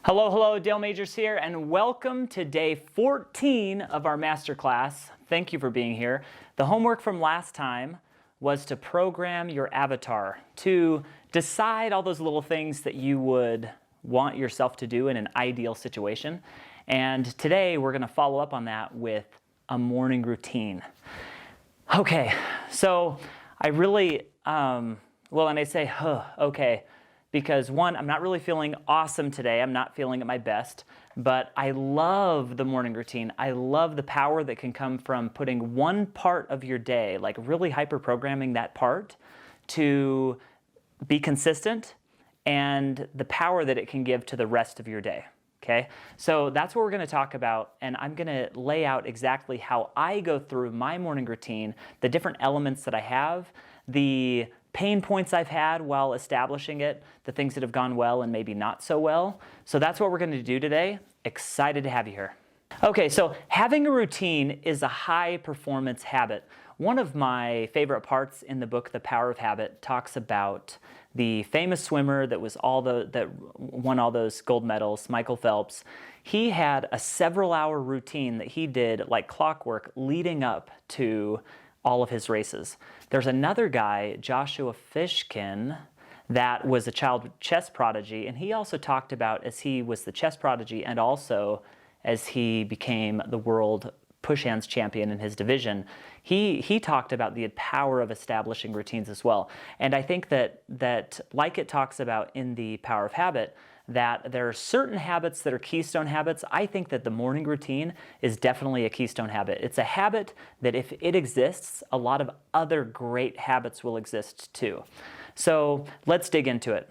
Hello, hello, Dale Majors here, and welcome to day 14 of our Masterclass. Thank you for being here. The homework from last time was to program your avatar, to decide all those little things that you would want yourself to do in an ideal situation. And today we're going to follow up on that with a morning routine. Okay, so I really, and I say, okay, because one, I'm not really feeling awesome today. I'm not feeling at my best, but I love the morning routine. I love the power that can come from putting one part of your day, like really hyper-programming that part to be consistent, and the power that it can give to the rest of your day. Okay, so that's what we're going to talk about, and I'm going to lay out exactly how I go through my morning routine, the different elements that I have, the pain points I've had while establishing it, the things that have gone well and maybe not so well. So that's what we're going to do today. Excited to have you here. Okay, so having a routine is a high performance habit. One of my favorite parts in the book, The Power of Habit, talks about the famous swimmer that won all those gold medals, Michael Phelps. He had a several-hour routine that he did like clockwork leading up to all of his races. There's another guy, Joshua Fishkin, that was a child chess prodigy, and he also talked about, as he was the chess prodigy and also as he became the world push-hands champion in his division, he talked about the power of establishing routines as well. And I think that like it talks about in The Power of Habit, that there are certain habits that are keystone habits. I think that the morning routine is definitely a keystone habit. It's a habit that if it exists, a lot of other great habits will exist too. So let's dig into it.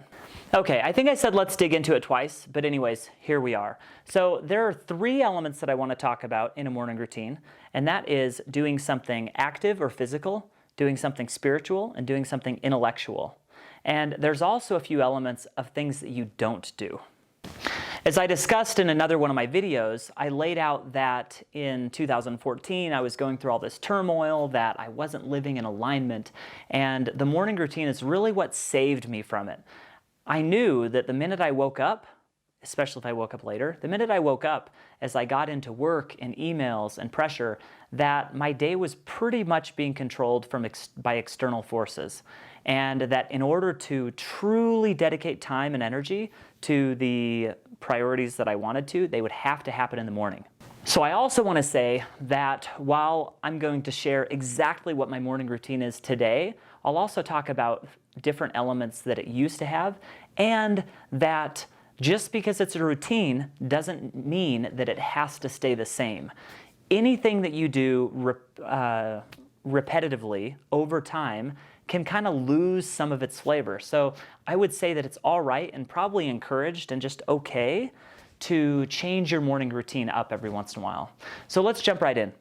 Okay, I think I said let's dig into it twice, but anyways, here we are. So there are three elements that I want to talk about in a morning routine, and that is doing something active or physical, doing something spiritual, and doing something intellectual. And there's also a few elements of things that you don't do. As I discussed in another one of my videos, I laid out that in 2014 I was going through all this turmoil, that I wasn't living in alignment, and the morning routine is really what saved me from it. I knew that the minute I woke up, especially if I woke up later, the minute I woke up, as I got into work and emails and pressure, that my day was pretty much being controlled by external forces. And that in order to truly dedicate time and energy to the priorities that I wanted to, they would have to happen in the morning. So I also want to say that while I'm going to share exactly what my morning routine is today, I'll also talk about different elements that it used to have, and that just because it's a routine doesn't mean that it has to stay the same. Anything that you do repetitively over time can kind of lose some of its flavor. So I would say that it's all right and probably encouraged and just okay to change your morning routine up every once in a while. So let's jump right in.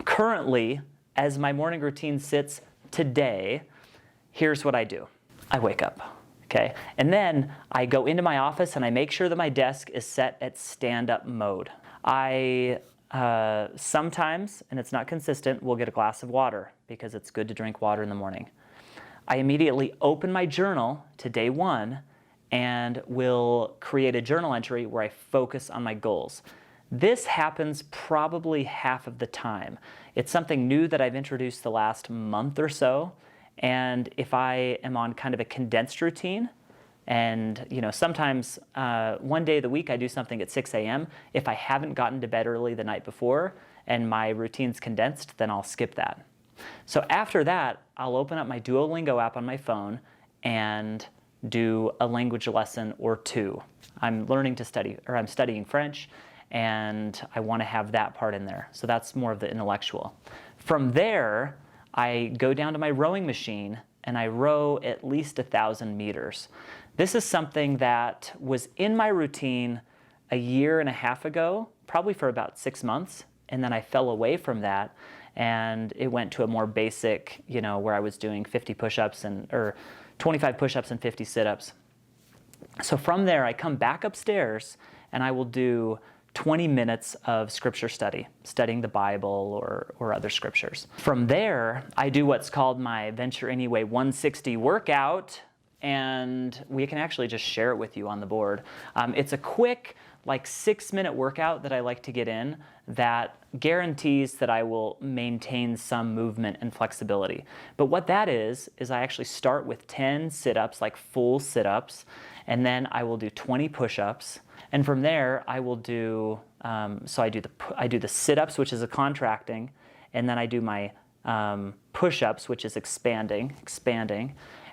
Currently, as my morning routine sits today, here's what I do. I wake up. Okay, and then I go into my office and I make sure that my desk is set at stand-up mode. I sometimes, and it's not consistent, will get a glass of water because it's good to drink water in the morning. I immediately open my journal to day one and will create a journal entry where I focus on my goals. This happens probably half of the time. It's something new that I've introduced the last month or so. And if I am on kind of a condensed routine, and sometimes one day of the week I do something at 6 a.m. If I haven't gotten to bed early the night before and my routine's condensed, then I'll skip that. So after that, I'll open up my Duolingo app on my phone and do a language lesson or two. I'm learning to study, or I'm studying French, and I want to have that part in there. So that's more of the intellectual. From there, I go down to my rowing machine and I row at least 1,000 meters. This is something that was in my routine a year and a half ago, probably for about 6 months, and then I fell away from that, and it went to a more basic, where I was doing 50 push-ups or 25 push-ups and 50 sit-ups. So from there, I come back upstairs and I will do 20 minutes of scripture study, studying the Bible or other scriptures. From there, I do what's called my Venture Anyway 160 workout, and we can actually just share it with you on the board. It's a quick, like 6-minute workout that I like to get in that guarantees that I will maintain some movement and flexibility. But what that is I actually start with 10 sit-ups, like full sit-ups, and then I will do 20 push-ups. And from there, I will do, I do the sit-ups, which is a contracting, and then I do my push-ups, which is expanding,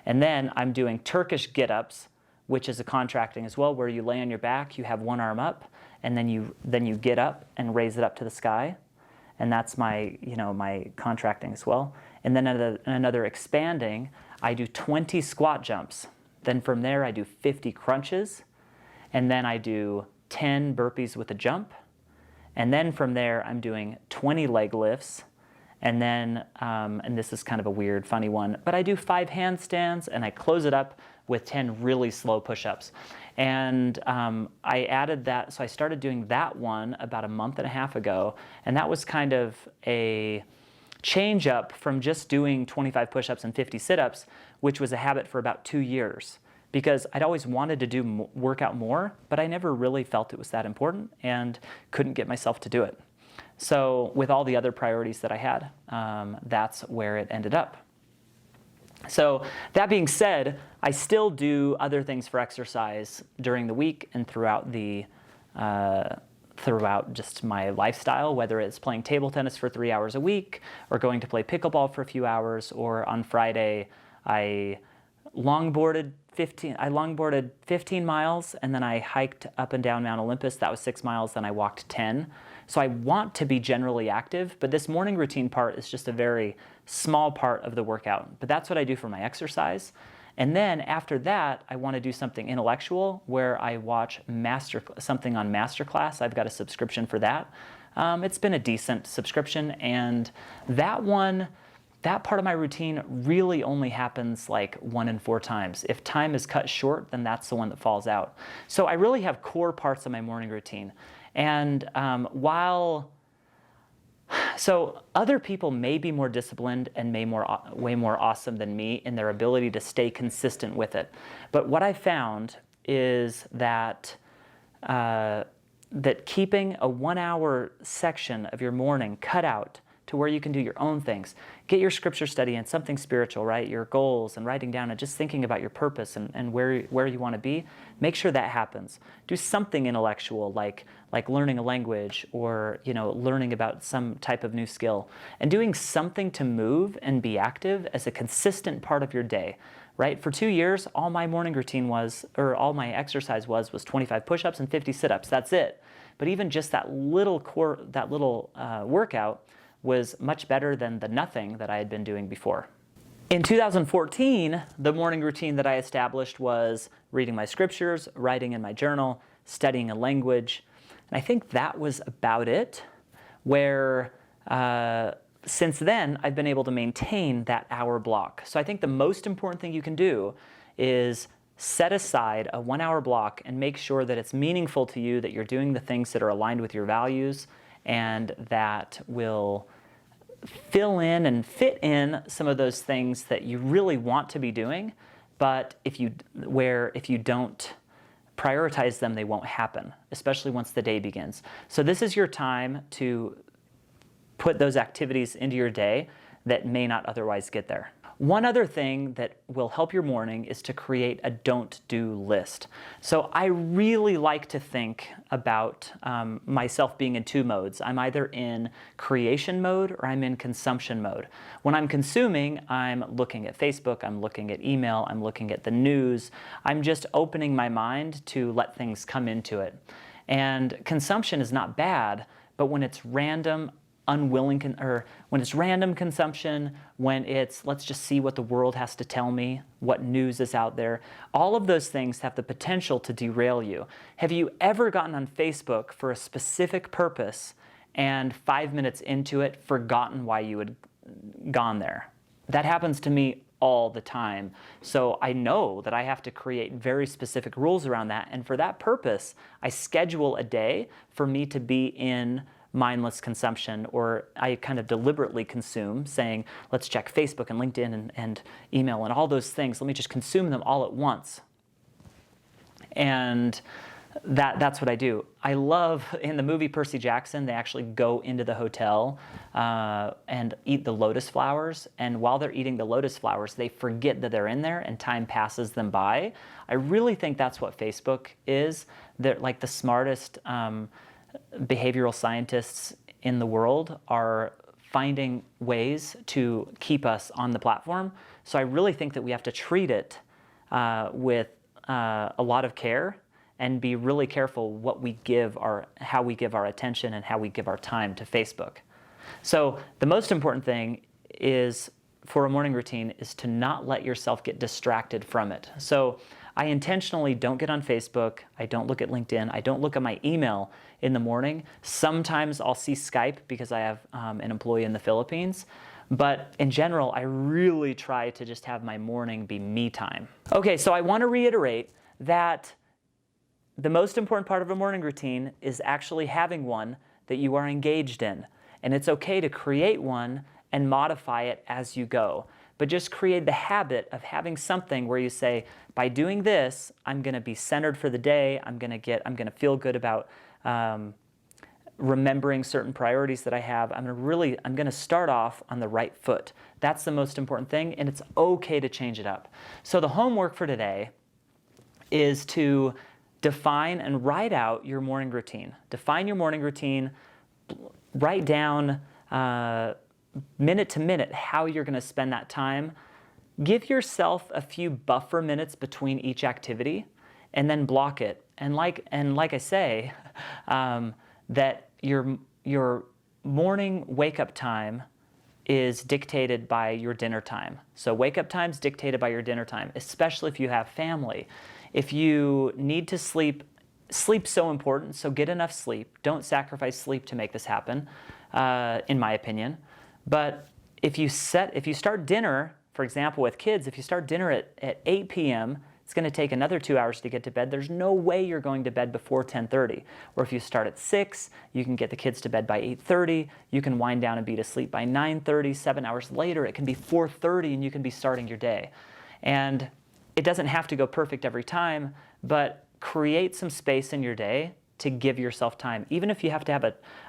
and then I'm doing Turkish get-ups, which is a contracting as well, where you lay on your back, you have one arm up, and then you get up and raise it up to the sky, and that's my my contracting as well. And then another expanding, I do 20 squat jumps. Then from there, I do 50 crunches, and then I do 10 burpees with a jump, and then from there, I'm doing 20 leg lifts. And then, and this is kind of a weird, funny one, but I do 5 handstands and I close it up with 10 really slow push-ups. And I added that, so I started doing that one about a month and a half ago, and that was kind of a change up from just doing 25 push-ups and 50 sit-ups, which was a habit for about 2 years. Because I'd always wanted to work out more, but I never really felt it was that important and couldn't get myself to do it. So with all the other priorities that I had, that's where it ended up. So that being said, I still do other things for exercise during the week and throughout just my lifestyle, whether it's playing table tennis for 3 hours a week or going to play pickleball for a few hours, or on Friday I longboarded 15 miles, and then I hiked up and down Mount Olympus. That was 6 miles, then I walked 10. So I want to be generally active, but this morning routine part is just a very small part of the workout. But that's what I do for my exercise. And then after that, I want to do something intellectual where I watch something on Masterclass. I've got a subscription for that. It's been a decent subscription, and that part of my routine really only happens like 1 in 4 times. If time is cut short, then that's the one that falls out. So I really have core parts of my morning routine. And so other people may be more disciplined and way more awesome than me in their ability to stay consistent with it. But what I found is that keeping a 1-hour section of your morning cut out to where you can do your own things. Get your scripture study and something spiritual, right? Your goals and writing down and just thinking about your purpose and where you want to be. Make sure that happens. Do something intellectual like learning a language or learning about some type of new skill. And doing something to move and be active as a consistent part of your day. Right? For 2 years, all my morning routine all my exercise was 25 push-ups and 50 sit-ups. That's it. But even just that little workout was much better than the nothing that I had been doing before. In 2014, the morning routine that I established was reading my scriptures, writing in my journal, studying a language, and I think that was about it, where since then I've been able to maintain that hour block. So I think the most important thing you can do is set aside a 1-hour block and make sure that it's meaningful to you, that you're doing the things that are aligned with your values, and that will fill in and fit in some of those things that you really want to be doing, but if you don't prioritize them, they won't happen, especially once the day begins. So this is your time to put those activities into your day that may not otherwise get there. One other thing that will help your morning is to create a don't do list. So I really like to think about myself being in 2 modes. I'm either in creation mode or I'm in consumption mode. When I'm consuming, I'm looking at Facebook, I'm looking at email, I'm looking at the news. I'm just opening my mind to let things come into it. And consumption is not bad, but when it's random, when it's random consumption, when it's let's just see what the world has to tell me, what news is out there, all of those things have the potential to derail you. Have you ever gotten on Facebook for a specific purpose and 5 minutes into it forgotten why you had gone there? That happens to me all the time. So I know that I have to create very specific rules around that, and for that purpose, I schedule a day for me to be in mindless consumption, or I kind of deliberately consume, saying, let's check Facebook and LinkedIn and email and all those things. Let me just consume them all at once. And that's what I do. I love, in the movie Percy Jackson, they actually go into the hotel and eat the lotus flowers. And while they're eating the lotus flowers, they forget that they're in there and time passes them by. I really think that's what Facebook is. They're like the smartest behavioral scientists in the world are finding ways to keep us on the platform. So I really think that we have to treat it with a lot of care and be really careful what we give how we give our attention and how we give our time to Facebook. So the most important thing is for a morning routine is to not let yourself get distracted from it. So I intentionally don't get on Facebook, I don't look at LinkedIn, I don't look at my email in the morning. Sometimes I'll see Skype because I have an employee in the Philippines. But in general, I really try to just have my morning be me time. Okay, so I want to reiterate that the most important part of a morning routine is actually having one that you are engaged in. And it's okay to create one and modify it as you go. But just create the habit of having something where you say, by doing this, I'm going to be centered for the day. I'm going to feel good about remembering certain priorities that I have. I'm going to start off on the right foot. That's the most important thing, and it's okay to change it up. So the homework for today is to define and write out your morning routine. Define your morning routine, write down minute to minute how you're going to spend that time. Give yourself a few buffer minutes between each activity and then block it. And like I say, that your morning wake-up time is dictated by your dinner time. So wake-up time is dictated by your dinner time, especially if you have family. If you need to sleep, sleep's so important, so get enough sleep. Don't sacrifice sleep to make this happen, in my opinion. But if you start dinner, for example, with kids, if you start dinner at 8 p.m., it's going to take another 2 hours to get to bed. There's no way you're going to bed before 10:30. Or if you start at 6, you can get the kids to bed by 8:30. You can wind down and be to sleep by 9:30. 7 hours later, it can be 4:30 and you can be starting your day. And it doesn't have to go perfect every time, but create some space in your day to give yourself time. Even if you have to have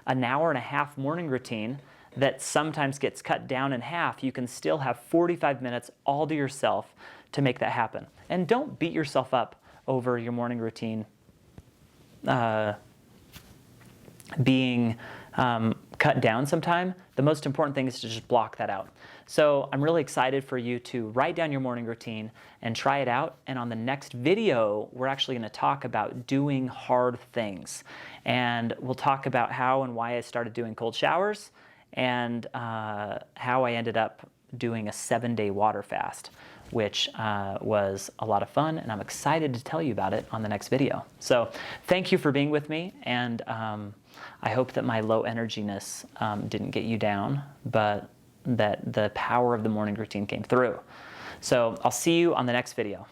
an hour and a half morning routine that sometimes gets cut down in half, you can still have 45 minutes all to yourself to make that happen. And don't beat yourself up over your morning routine being cut down sometime. The most important thing is to just block that out. So I'm really excited for you to write down your morning routine and try it out. And on the next video, we're actually going to talk about doing hard things. And we'll talk about how and why I started doing cold showers and how I ended up doing a 7-day water fast, which was a lot of fun, and I'm excited to tell you about it on the next video. So thank you for being with me, and I hope that my low energiness didn't get you down, but that the power of the morning routine came through. So I'll see you on the next video.